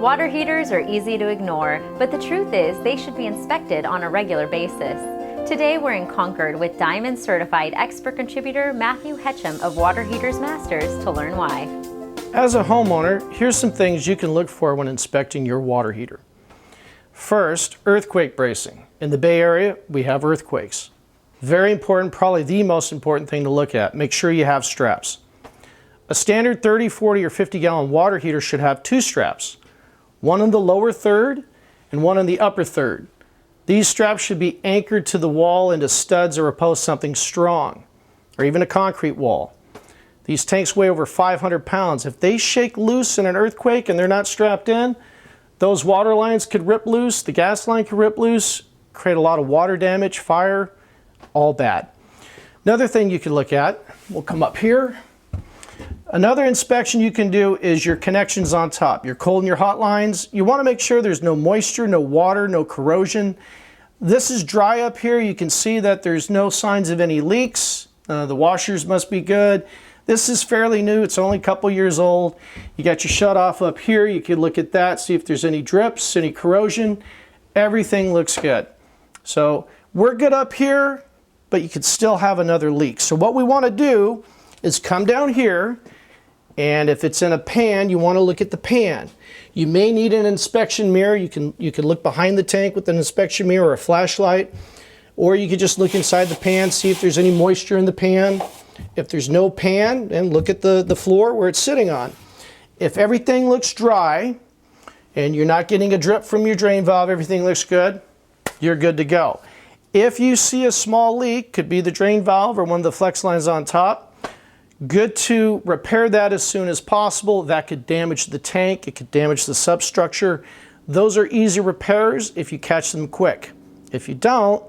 Water heaters are easy to ignore, but the truth is they should be inspected on a regular basis. Today we're in Concord with Diamond Certified Expert Contributor Matthew Hechim of Water Heaters Masters to learn why. As a homeowner, here's some things you can look for when inspecting your water heater. First, earthquake bracing. In the Bay Area, we have earthquakes. Very important, probably the most important thing to look at. Make sure you have straps. A standard 30, 40, or 50-gallon water heater should have two straps. One in the lower third and one in the upper third. These straps should be anchored to the wall into studs or opposed something strong, or even a concrete wall. These tanks weigh over 500 pounds. If they shake loose in an earthquake and they're not strapped in, those water lines could rip loose, the gas line could rip loose, create a lot of water damage, fire, all bad. Another thing you can look at, we'll come up here. Another inspection you can do is your connections on top, your cold and your hot lines. You want to make sure there's no moisture, no water, no corrosion. This is dry up here. You can see that there's no signs of any leaks. The washers must be good. This is fairly new. It's only a couple years old. You got your shut off up here. You can look at that, see if there's any drips, any corrosion. Everything looks good. So we're good up here, but you could still have another leak. So what we want to do is come down here, and if it's in a pan, you want to look at the pan. You may need an inspection mirror. You can look behind the tank with an inspection mirror or a flashlight, or you could just look inside the pan, see if there's any moisture in the pan. If there's no pan, then look at the floor where it's sitting on. If everything looks dry and you're not getting a drip from your drain valve, everything looks good, you're good to go. If you see a small leak, could be the drain valve or one of the flex lines on top, good to repair that as soon as possible. That could damage the tank, it could damage the substructure. Those are easy repairs if you catch them quick. If you don't,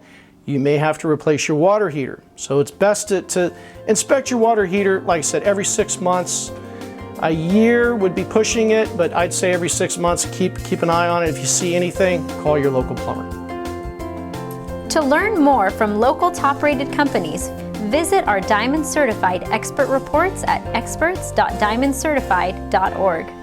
you may have to replace your water heater. So it's best to inspect your water heater, like I said, every 6 months. A year would be pushing it, but I'd say every 6 months, keep an eye on it. If you see anything, call your local plumber. To learn more from local top-rated companies, visit our Diamond Certified Expert reports at experts.diamondcertified.org.